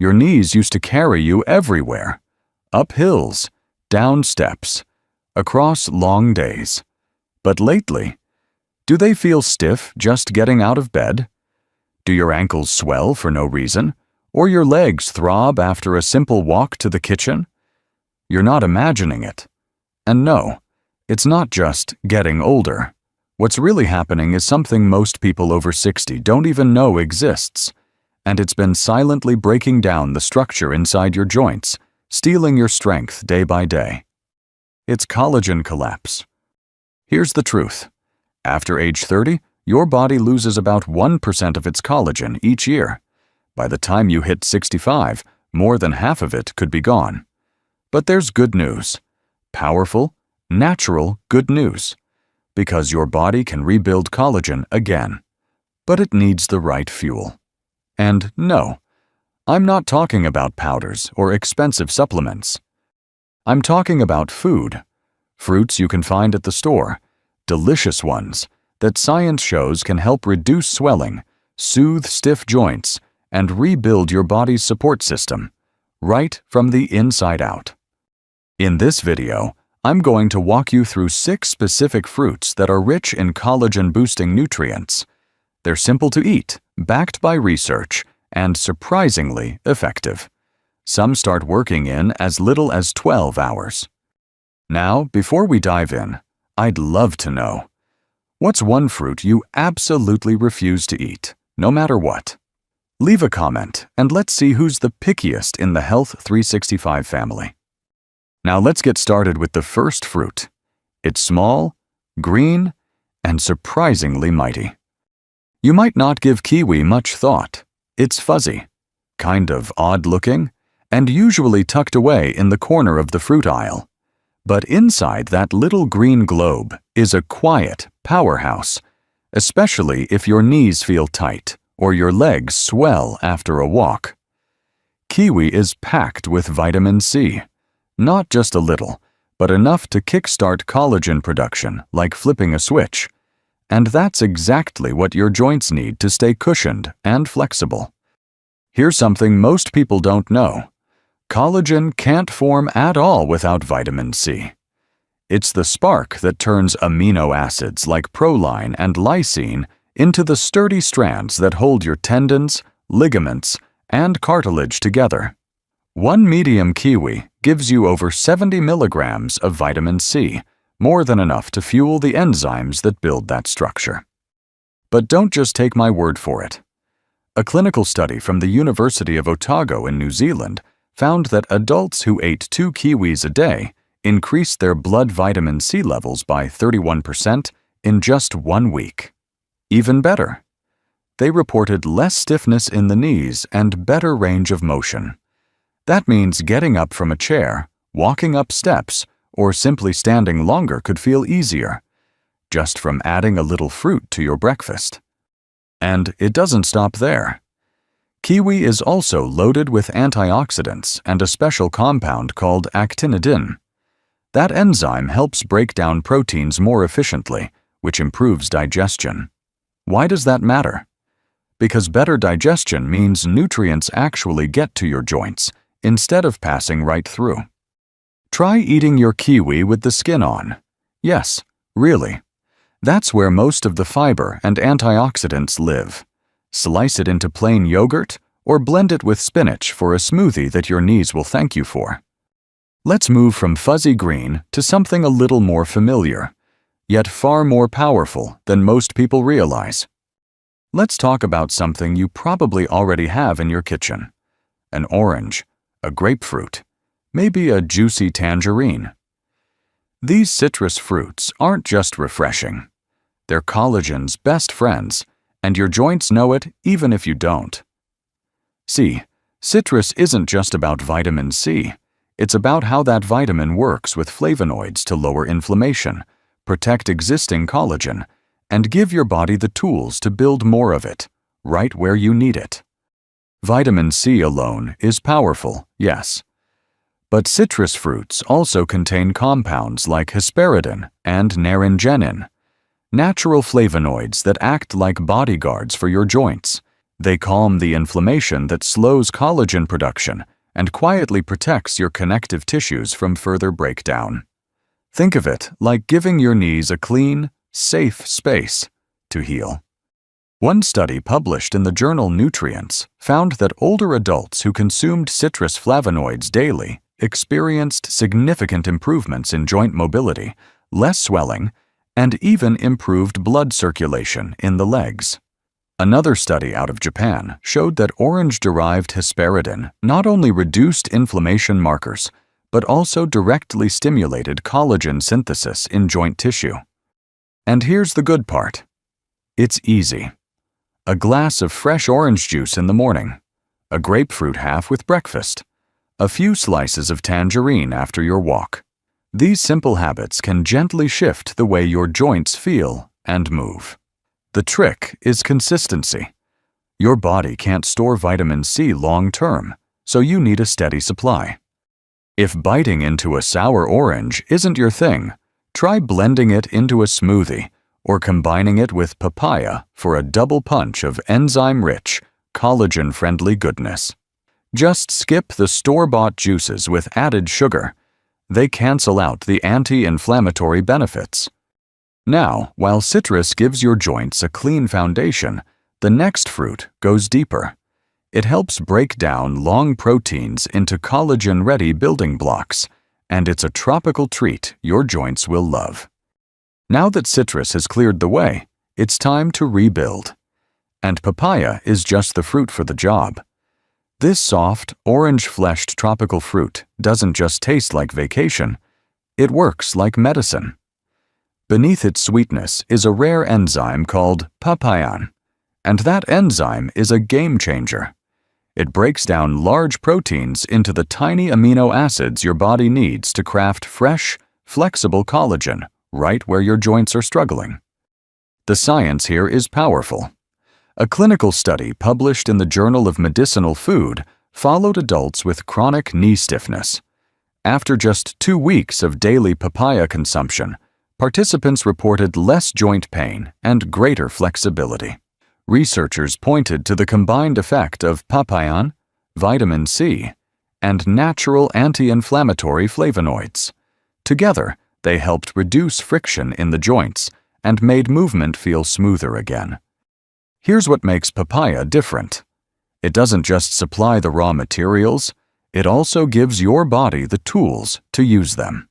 Your knees used to carry you everywhere. Up hills, down steps, across long days. But lately, do they feel stiff just getting out of bed? Do your ankles swell for no reason? Or your legs throb after a simple walk to the kitchen? You're not imagining it. And no, it's not just getting older. What's really happening is something most people over 60 don't even know exists, and it's been silently breaking down the structure inside your joints, stealing your strength day by day. It's collagen collapse. Here's the truth. After age 30, your body loses about 1% of its collagen each year. By the time you hit 65, more than half of it could be gone. But there's good news. Powerful, natural good news. Because your body can rebuild collagen again. But it needs the right fuel. And no, I'm not talking about powders or expensive supplements. I'm talking about food. Fruits you can find at the store, delicious ones that science shows can help reduce swelling, soothe stiff joints, and rebuild your body's support system, right from the inside out. In this video, I'm going to walk you through 6 specific fruits that are rich in collagen-boosting nutrients. They're simple to eat, backed by research, and surprisingly effective. Some start working in as little as 12 hours. Now, before we dive in, I'd love to know, what's one fruit you absolutely refuse to eat, no matter what? Leave a comment, and let's see who's the pickiest in the Health 365 family. Now let's get started with the first fruit. It's small, green, and surprisingly mighty. You might not give kiwi much thought. It's fuzzy, kind of odd-looking, and usually tucked away in the corner of the fruit aisle. But inside that little green globe is a quiet powerhouse, especially if your knees feel tight or your legs swell after a walk. Kiwi is packed with vitamin C. Not just a little, but enough to kickstart collagen production like flipping a switch. And that's exactly what your joints need to stay cushioned and flexible. Here's something most people don't know. Collagen can't form at all without vitamin C. It's the spark that turns amino acids like proline and lysine into the sturdy strands that hold your tendons, ligaments, and cartilage together. One medium kiwi gives you over 70 milligrams of vitamin C, more than enough to fuel the enzymes that build that structure. But don't just take my word for it. A clinical study from the University of Otago in New Zealand found that adults who ate 2 kiwis a day increased their blood vitamin C levels by 31% in just 1 week. Even better, they reported less stiffness in the knees and better range of motion. That means getting up from a chair, walking up steps, or simply standing longer could feel easier, just from adding a little fruit to your breakfast. And it doesn't stop there. Kiwi is also loaded with antioxidants and a special compound called actinidin. That enzyme helps break down proteins more efficiently, which improves digestion. Why does that matter? Because better digestion means nutrients actually get to your joints instead of passing right through. Try eating your kiwi with the skin on. Yes, really. That's where most of the fiber and antioxidants live. Slice it into plain yogurt or blend it with spinach for a smoothie that your knees will thank you for. Let's move from fuzzy green to something a little more familiar, yet far more powerful than most people realize. Let's talk about something you probably already have in your kitchen. An orange, a grapefruit, maybe a juicy tangerine. These citrus fruits aren't just refreshing. They're collagen's best friends, and your joints know it even if you don't. See, citrus isn't just about vitamin C. It's about how that vitamin works with flavonoids to lower inflammation, protect existing collagen, and give your body the tools to build more of it, right where you need it. Vitamin C alone is powerful, yes. But citrus fruits also contain compounds like hesperidin and naringenin, natural flavonoids that act like bodyguards for your joints, They calm the inflammation that slows collagen production and quietly protects your connective tissues from further breakdown. Think of it like giving your knees a clean, safe space to heal. One study published in the journal Nutrients found that older adults who consumed citrus flavonoids daily experienced significant improvements in joint mobility, less swelling, and even improved blood circulation in the legs. Another study out of Japan showed that orange-derived hesperidin not only reduced inflammation markers, but also directly stimulated collagen synthesis in joint tissue. And here's the good part. It's easy. A glass of fresh orange juice in the morning, a grapefruit half with breakfast, a few slices of tangerine after your walk. These simple habits can gently shift the way your joints feel and move. The trick is consistency. Your body can't store vitamin C long-term, so you need a steady supply. If biting into a sour orange isn't your thing, try blending it into a smoothie or combining it with papaya for a double punch of enzyme-rich, collagen-friendly goodness. Just skip the store-bought juices with added sugar. They cancel out the anti-inflammatory benefits. Now, while citrus gives your joints a clean foundation, the next fruit goes deeper. It helps break down long proteins into collagen-ready building blocks, and it's a tropical treat your joints will love. Now that citrus has cleared the way, it's time to rebuild. And papaya is just the fruit for the job. This soft, orange-fleshed tropical fruit doesn't just taste like vacation, it works like medicine. Beneath its sweetness is a rare enzyme called papain, and that enzyme is a game changer. It breaks down large proteins into the tiny amino acids your body needs to craft fresh, flexible collagen right where your joints are struggling. The science here is powerful. A clinical study published in the Journal of Medicinal Food followed adults with chronic knee stiffness. After just 2 weeks of daily papaya consumption, participants reported less joint pain and greater flexibility. Researchers pointed to the combined effect of papain, vitamin C, and natural anti-inflammatory flavonoids. Together, they helped reduce friction in the joints and made movement feel smoother again. Here's what makes papaya different. It doesn't just supply the raw materials, it also gives your body the tools to use them.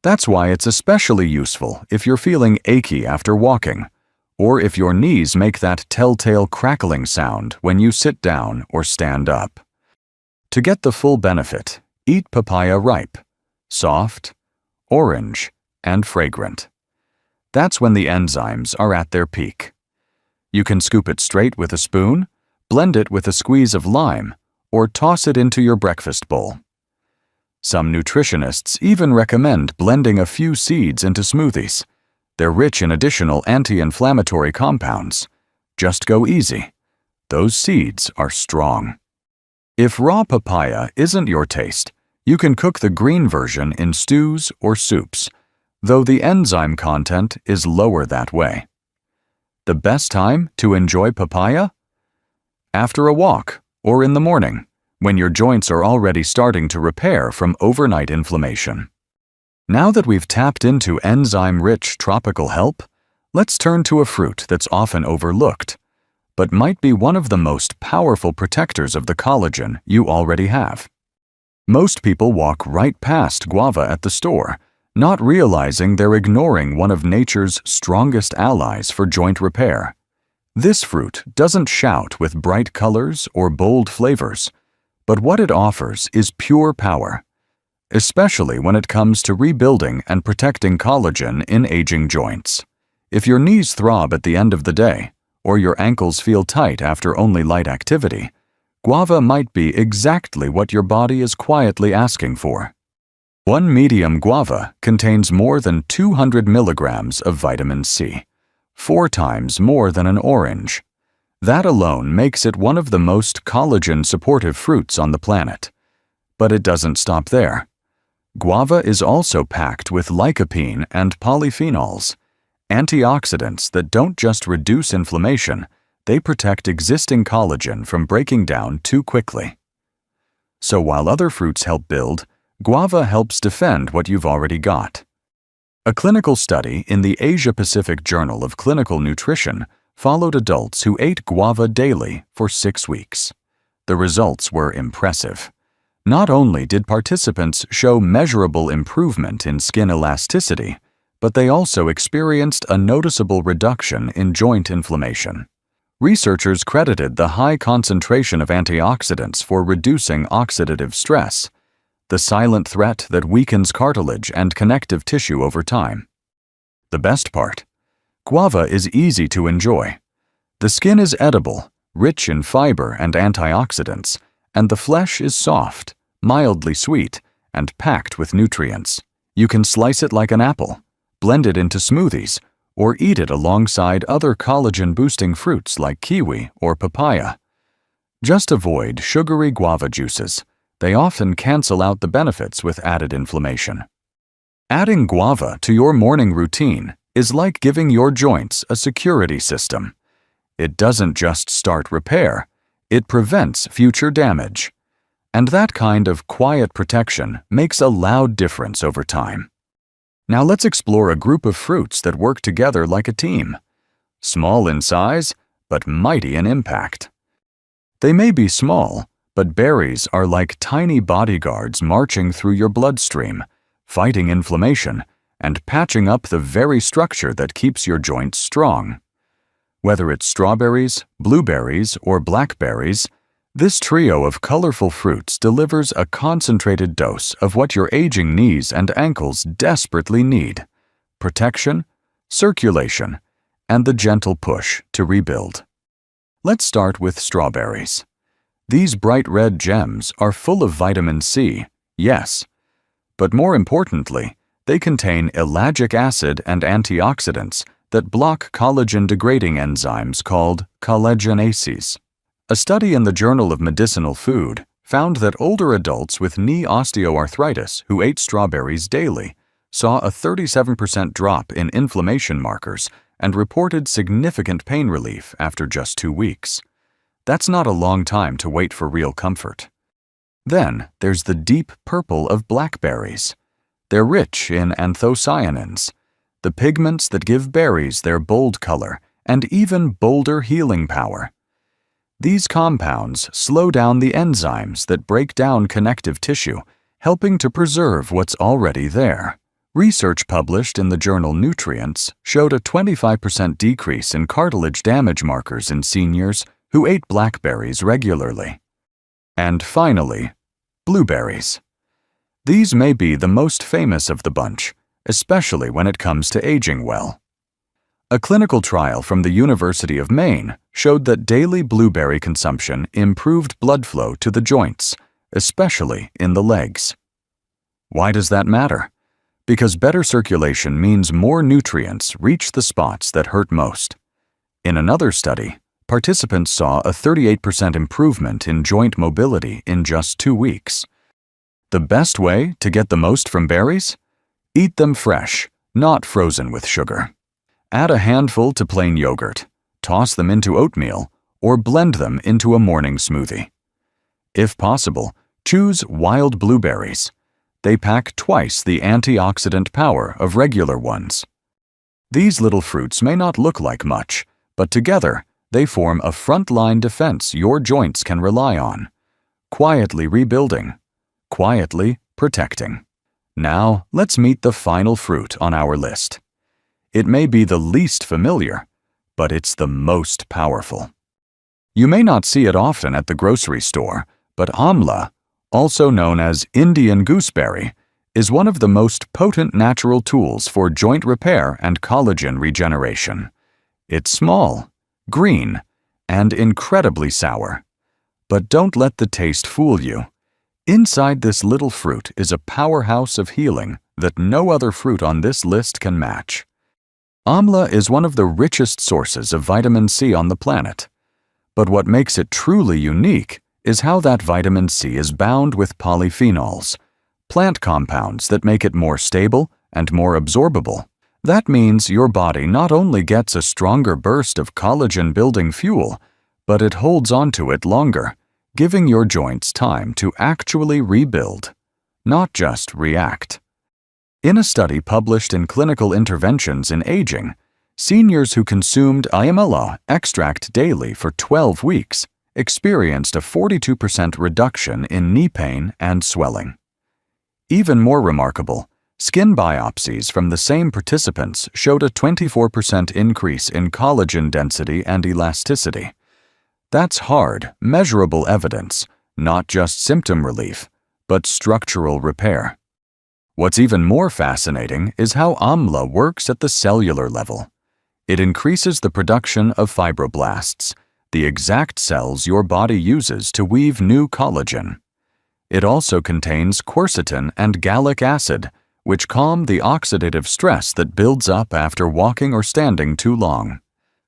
That's why it's especially useful if you're feeling achy after walking, or if your knees make that telltale crackling sound when you sit down or stand up. To get the full benefit, eat papaya ripe, soft, orange, and fragrant. That's when the enzymes are at their peak. You can scoop it straight with a spoon, blend it with a squeeze of lime, or toss it into your breakfast bowl. Some nutritionists even recommend blending a few seeds into smoothies. They're rich in additional anti-inflammatory compounds. Just go easy. Those seeds are strong. If raw papaya isn't your taste, you can cook the green version in stews or soups, though the enzyme content is lower that way. The best time to enjoy papaya? After a walk or in the morning, when your joints are already starting to repair from overnight inflammation. Now that we've tapped into enzyme-rich tropical help, let's turn to a fruit that's often overlooked, but might be one of the most powerful protectors of the collagen you already have. Most people walk right past guava at the store, not realizing they're ignoring one of nature's strongest allies for joint repair. This fruit doesn't shout with bright colors or bold flavors, but what it offers is pure power, especially when it comes to rebuilding and protecting collagen in aging joints. If your knees throb at the end of the day, or your ankles feel tight after only light activity, guava might be exactly what your body is quietly asking for. One medium guava contains more than 200 milligrams of vitamin C, 4 times more than an orange. That alone makes it one of the most collagen-supportive fruits on the planet. But it doesn't stop there. Guava is also packed with lycopene and polyphenols, antioxidants that don't just reduce inflammation, They protect existing collagen from breaking down too quickly. So while other fruits help build, guava helps defend what you've already got. A clinical study in the Asia-Pacific Journal of Clinical Nutrition followed adults who ate guava daily for 6 weeks. The results were impressive. Not only did participants show measurable improvement in skin elasticity, but they also experienced a noticeable reduction in joint inflammation. Researchers credited the high concentration of antioxidants for reducing oxidative stress, the silent threat that weakens cartilage and connective tissue over time. The best part: guava is easy to enjoy. The skin is edible, rich in fiber and antioxidants, and the flesh is soft, mildly sweet, and packed with nutrients. You can slice it like an apple, blend it into smoothies, or eat it alongside other collagen-boosting fruits like kiwi or papaya. Just avoid sugary guava juices. They often cancel out the benefits with added inflammation. Adding guava to your morning routine is like giving your joints a security system. It doesn't just start repair, it prevents future damage. And that kind of quiet protection makes a loud difference over time. Now let's explore a group of fruits that work together like a team. Small in size, but mighty in impact. They may be small, but berries are like tiny bodyguards marching through your bloodstream, fighting inflammation and patching up the very structure that keeps your joints strong. Whether it's strawberries, blueberries, or blackberries, this trio of colorful fruits delivers a concentrated dose of what your aging knees and ankles desperately need: protection, circulation, and the gentle push to rebuild. Let's start with strawberries. These bright red gems are full of vitamin C, yes, but more importantly, they contain ellagic acid and antioxidants that block collagen-degrading enzymes called collagenases. A study in the Journal of Medicinal Food found that older adults with knee osteoarthritis who ate strawberries daily saw a 37% drop in inflammation markers and reported significant pain relief after just 2 weeks. That's not a long time to wait for real comfort. Then there's the deep purple of blackberries. They're rich in anthocyanins, the pigments that give berries their bold color and even bolder healing power. These compounds slow down the enzymes that break down connective tissue, helping to preserve what's already there. Research published in the journal Nutrients showed a 25% decrease in cartilage damage markers in seniors who ate blackberries regularly. And finally, blueberries. These may be the most famous of the bunch, especially when it comes to aging well. A clinical trial from the University of Maine showed that daily blueberry consumption improved blood flow to the joints, especially in the legs. Why does that matter? Because better circulation means more nutrients reach the spots that hurt most. In another study, participants saw a 38% improvement in joint mobility in just 2 weeks. The best way to get the most from berries? Eat them fresh, not frozen with sugar. Add a handful to plain yogurt, toss them into oatmeal, or blend them into a morning smoothie. If possible, choose wild blueberries. They pack twice the antioxidant power of regular ones. These little fruits may not look like much, but together they form a frontline defense your joints can rely on, quietly rebuilding, quietly protecting. Now, let's meet the final fruit on our list. It may be the least familiar, but it's the most powerful. You may not see it often at the grocery store, but amla, also known as Indian gooseberry, is one of the most potent natural tools for joint repair and collagen regeneration. It's small, green, and incredibly sour. But don't let the taste fool you. Inside this little fruit is a powerhouse of healing that no other fruit on this list can match. Amla is one of the richest sources of vitamin C on the planet. But what makes it truly unique is how that vitamin C is bound with polyphenols, plant compounds that make it more stable and more absorbable. That means your body not only gets a stronger burst of collagen-building fuel, but it holds onto it longer, giving your joints time to actually rebuild, not just react. In a study published in Clinical Interventions in Aging, seniors who consumed amla extract daily for 12 weeks experienced a 42% reduction in knee pain and swelling. Even more remarkable, skin biopsies from the same participants showed a 24% increase in collagen density and elasticity. That's hard, measurable evidence, not just symptom relief, but structural repair. What's even more fascinating is how amla works at the cellular level. It increases the production of fibroblasts, the exact cells your body uses to weave new collagen. It also contains quercetin and gallic acid, which calm the oxidative stress that builds up after walking or standing too long.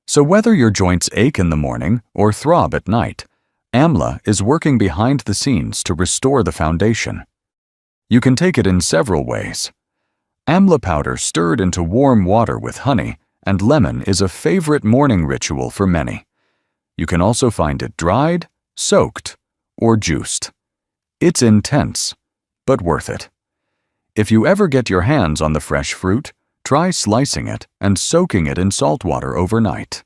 So whether your joints ache in the morning or throb at night, amla is working behind the scenes to restore the foundation. You can take it in several ways. Amla powder stirred into warm water with honey and lemon is a favorite morning ritual for many. You can also find it dried, soaked, or juiced. It's intense, but worth it. If you ever get your hands on the fresh fruit, try slicing it and soaking it in salt water overnight.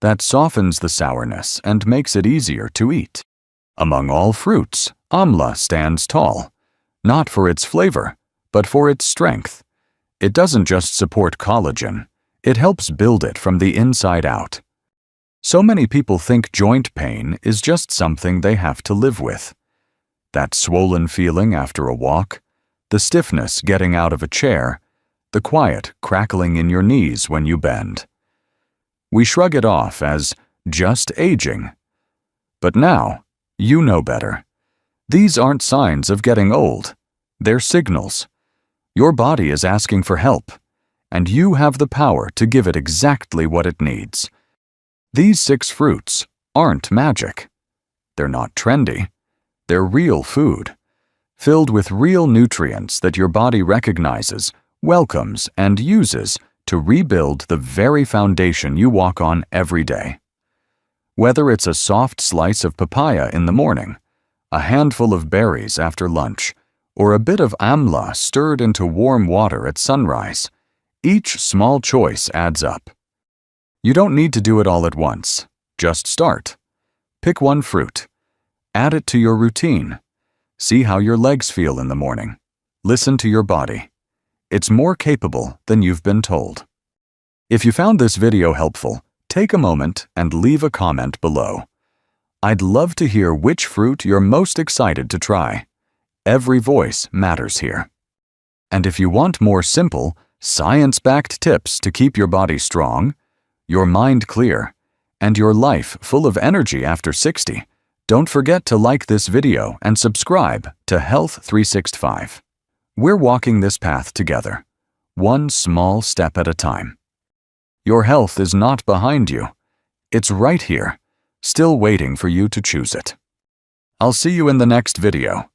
That softens the sourness and makes it easier to eat. Among all fruits, amla stands tall, not for its flavor, but for its strength. It doesn't just support collagen, it helps build it from the inside out. So many people think joint pain is just something they have to live with. That swollen feeling after a walk, the stiffness getting out of a chair, the quiet crackling in your knees when you bend. We shrug it off as just aging. But now, you know better. These aren't signs of getting old. They're signals. Your body is asking for help, and you have the power to give it exactly what it needs. These 6 fruits aren't magic. They're not trendy. They're real food, filled with real nutrients that your body recognizes, welcomes, and uses to rebuild the very foundation you walk on every day. Whether it's a soft slice of papaya in the morning, a handful of berries after lunch, or a bit of amla stirred into warm water at sunrise, each small choice adds up. You don't need to do it all at once. Just start. Pick one fruit. Add it to your routine. See how your legs feel in the morning. Listen to your body. It's more capable than you've been told. If you found this video helpful, take a moment and leave a comment below. I'd love to hear which fruit you're most excited to try. Every voice matters here. And if you want more simple, science-backed tips to keep your body strong, your mind clear, and your life full of energy after 60, don't forget to like this video and subscribe to Health 365. We're walking this path together, one small step at a time. Your health is not behind you. It's right here, still waiting for you to choose it. I'll see you in the next video.